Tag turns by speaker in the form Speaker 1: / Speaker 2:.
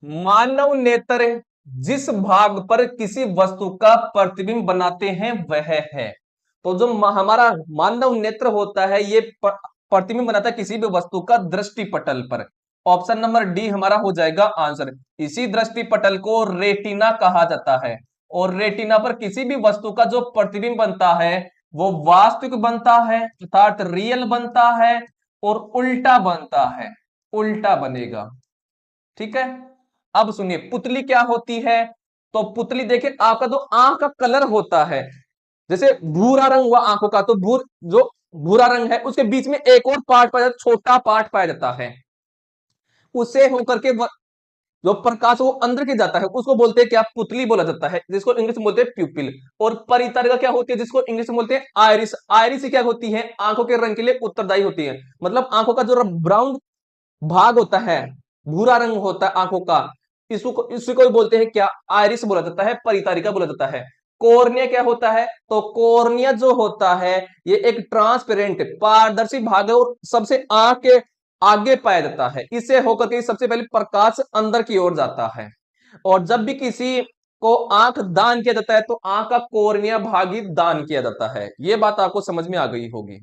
Speaker 1: मानव नेत्र जिस भाग पर किसी वस्तु का प्रतिबिंब बनाते हैं वह है। तो जो हमारा मानव नेत्र होता है ये प्रतिबिंब बनाता है किसी भी वस्तु का दृष्टि पटल पर। ऑप्शन नंबर डी हमारा हो जाएगा आंसर। इसी दृष्टि पटल को रेटिना कहा जाता है। और रेटिना पर किसी भी वस्तु का जो प्रतिबिंब बनता है वो वास्तविक बनता है अर्थात रियल बनता है और उल्टा बनता है, उल्टा बनेगा। ठीक है। अब सुनिए पुतली क्या होती है। तो पुतली देखिए आपका जो आंख का कलर होता है, जैसे भूरा रंग हुआ आंखों का, तो जो भूरा रंग है उसके बीच में एक और पार्ट पाया जाता, छोटा पार्ट पाया जाता है। उसे होकर के जो प्रकाश वो अंदर के जाता है उसको बोलते हैं क्या, पुतली बोला जाता है, जिसको इंग्लिश में बोलते हैं प्यूपिल। और परितरिका क्या होती है, जिसको इंग्लिश में बोलते हैं आयरिस। आयरिस क्या होती है, आंखों के रंग के लिए उत्तरदायी होती है। मतलब आंखों का जो ब्राउन भाग होता है, भूरा रंग होता है आंखों का, इसको भी बोलते हैं क्या, आयरिस बोला जाता है, परितारिका बोला जाता है। कॉर्निया क्या होता है, तो कॉर्निया जो होता है ये एक ट्रांसपेरेंट पारदर्शी भाग है और सबसे आंख के आगे पाया जाता है। इसे होकर के सबसे पहले प्रकाश अंदर की ओर जाता है। और जब भी किसी को आंख दान किया जाता है तो आंख का कॉर्निया भाग ही दान किया जाता है। ये बात आपको समझ में आ गई होगी।